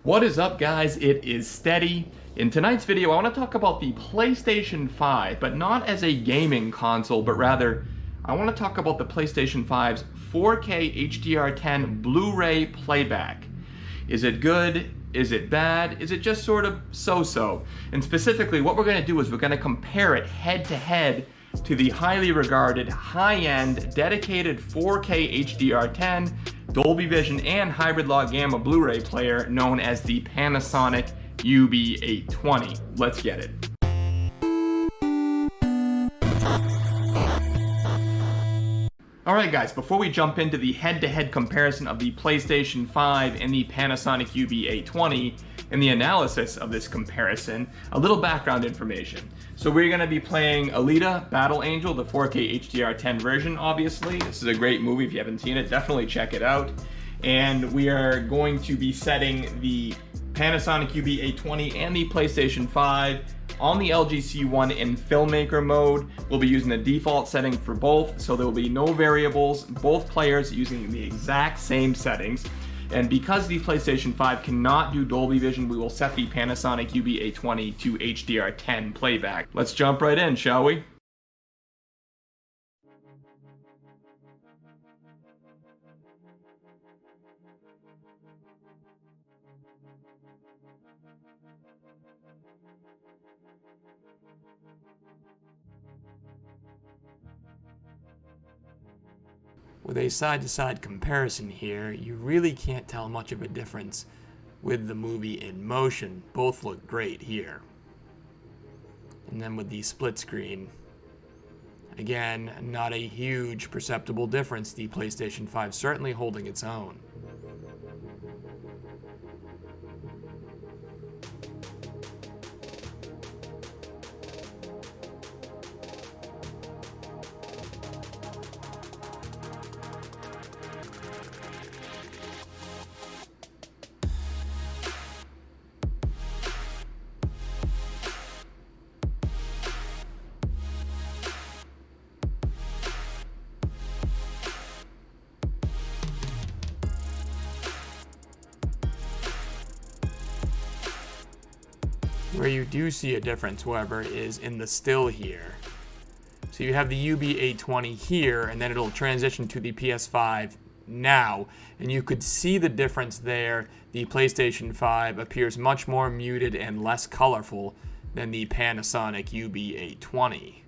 What is up, guys? It is Steady. In tonight's video, I want to talk about the PlayStation 5, but not as a gaming console, but rather, I want to talk about the PlayStation 5's 4K HDR10 Blu-ray playback. Is it good? Is it bad? Is it just sort of so-so? And specifically, what we're going to do is we're going to compare it head-to-head to the highly regarded, high-end, dedicated 4K HDR10 Dolby Vision and Hybrid Log Gamma Blu-ray player known as the Panasonic UB820. Let's get it. Alright guys, before we jump into the head-to-head comparison of the PlayStation 5 and the Panasonic UB820 and the analysis of this comparison, a little background information. So we're going to be playing Alita Battle Angel, the 4K HDR10 version, obviously. This is a great movie. If you haven't seen it, definitely check it out. And we are going to be setting the Panasonic UB820 and the PlayStation 5 on the LG C1 in filmmaker mode. We'll be using the default setting for both, so there will be no variables, both players using the exact same settings. And because the PlayStation 5 cannot do Dolby Vision, we will set the Panasonic UB820 to HDR10 playback. Let's jump right in, shall we? With a side-to-side comparison here, you really can't tell much of a difference with the movie in motion. Both look great here. And then with the split screen, again, not a huge perceptible difference. The PlayStation 5 certainly holding its own. Where you do see a difference, however, is in the still here. So you have the UB820 here, and then it'll transition to the PS5 now, and you could see the difference there. The PlayStation 5 appears much more muted and less colorful than the Panasonic UB820.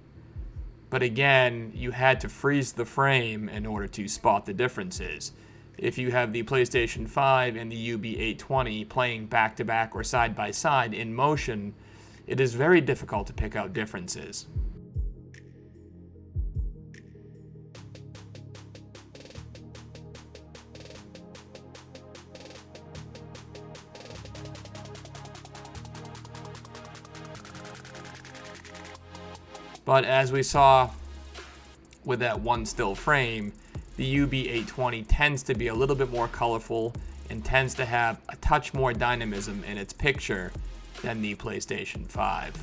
But again, you had to freeze the frame in order to spot the differences. If you have the PlayStation 5 and the UB820 playing back-to-back or side-by-side in motion, it is very difficult to pick out differences. But as we saw with that one still frame, the UB820 tends to be a little bit more colorful and tends to have a touch more dynamism in its picture than the PlayStation 5.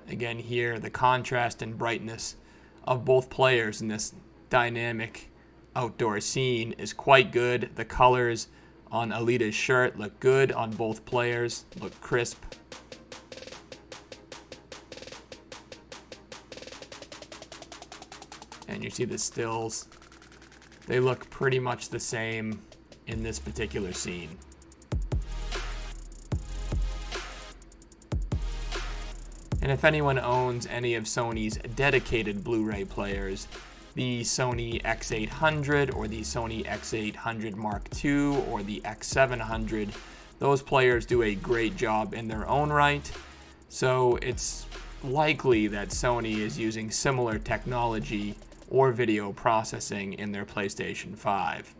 Again here, the contrast and brightness of both players in this dynamic outdoor scene is quite good. The colors on Alita's shirt look good on both players, look crisp. And you see the stills. They look pretty much the same in this particular scene. And if anyone owns any of Sony's dedicated Blu-ray players, the Sony X800 or the Sony X800 Mark II or the X700, those players do a great job in their own right. So it's likely that Sony is using similar technology or video processing in their PlayStation 5.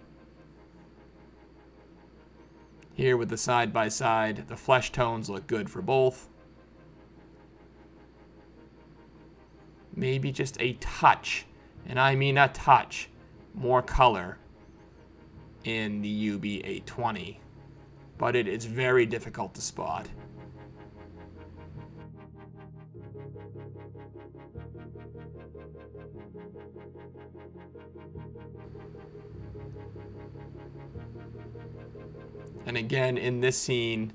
Here with the side-by-side, the flesh tones look good for both. Maybe just a touch, and I mean a touch, more color in the UB820 but it is very difficult to spot. And again, in this scene,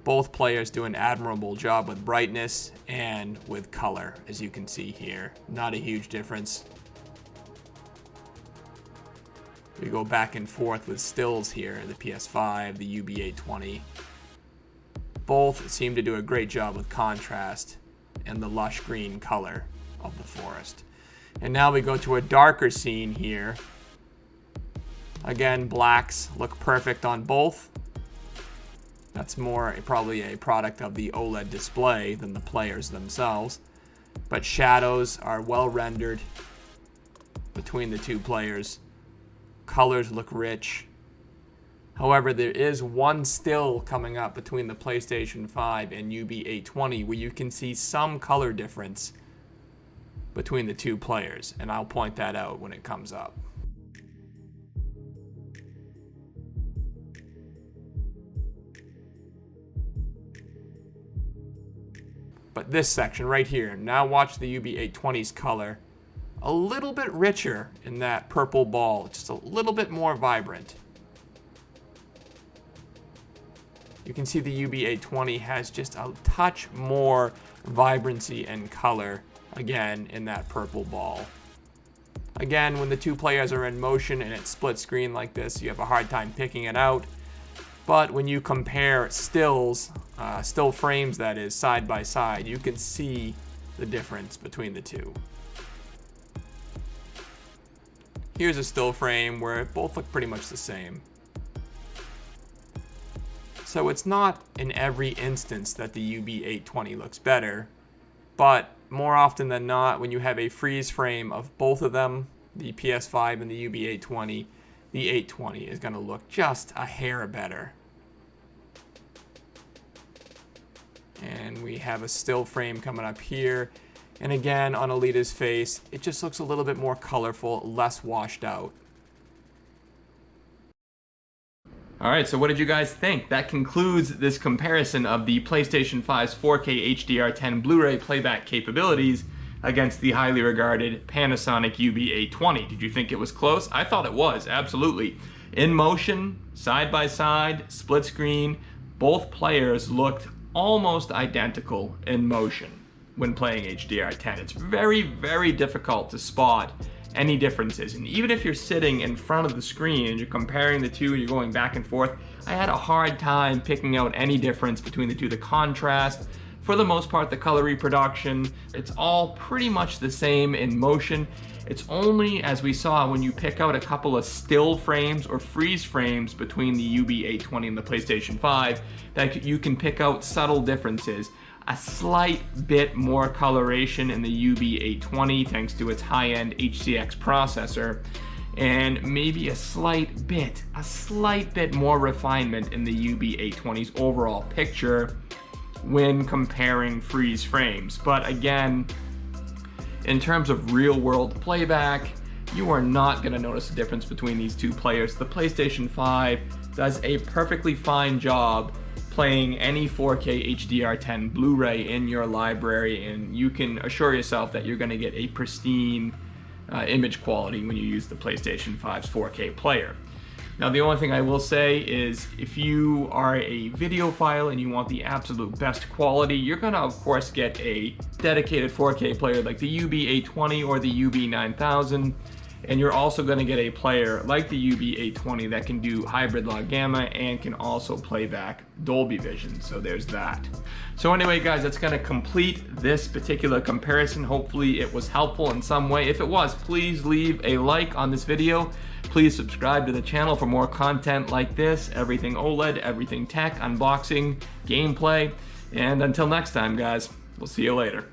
both players do an admirable job with brightness and with color, as you can see here. Not a huge difference. We go back and forth with stills here, the PS5, the UB820. Both seem to do a great job with contrast and the lush green color of the forest. And now we go to a darker scene here. Again, blacks look perfect on both. That's more probably a product of the OLED display than the players themselves. But shadows are well rendered between the two players. Colors look rich. However, there is one still coming up between the PlayStation 5 and UB820 where you can see some color difference between the two players, and I'll point that out when it comes up. But this section right here, now watch the UB820's color. A little bit richer in that purple ball, just a little bit more vibrant. You can see the UB820 has just a touch more vibrancy and color, again, in that purple ball. Again, when the two players are in motion and it's split screen like this, you have a hard time picking it out. But when you compare stills, still frames that is, side by side, you can see the difference between the two. Here's a still frame where both look pretty much the same. So it's not in every instance that the UB820 looks better, but more often than not, when you have a freeze frame of both of them, the PS5 and the UB820, the 820 is going to look just a hair better. And we have a still frame coming up here. And again, on Alita's face, it just looks a little bit more colorful, less washed out. Alright, so what did you guys think? That concludes this comparison of the PlayStation 5's 4K HDR10 Blu-ray playback capabilities against the highly regarded Panasonic UB820. Did you think it was close? I thought it was, absolutely. In motion, side by side, split screen, both players looked almost identical in motion when playing HDR10. It's very, very difficult to spot any differences. And even if you're sitting in front of the screen and you're comparing the two and you're going back and forth, I had a hard time picking out any difference between the two. The contrast, for the most part, the color reproduction, it's all pretty much the same in motion. It's only, as we saw, when you pick out a couple of still frames or freeze frames between the UB820 and the PlayStation 5 that you can pick out subtle differences. A slight bit more coloration in the UB820 thanks to its high-end HCX processor, and maybe a slight bit more refinement in the UB820's overall picture when comparing freeze frames. But again, in terms of real-world playback, you are not going to notice a difference between these two players. The PlayStation 5 does a perfectly fine job playing any 4K HDR10 Blu-ray in your library, and you can assure yourself that you're going to get a pristine image quality when you use the PlayStation 5's 4K player. Now, the only thing I will say is if you are a videophile and you want the absolute best quality, you're going to, of course, get a dedicated 4K player like the UB820 or the UB9000. And you're also going to get a player like the UB820 that can do hybrid log gamma and can also play back Dolby Vision. So there's that. So anyway, guys, that's going to complete this particular comparison. Hopefully it was helpful in some way. If it was, please leave a like on this video. Please subscribe to the channel for more content like this. Everything OLED, everything tech, unboxing, gameplay. And until next time, guys, we'll see you later.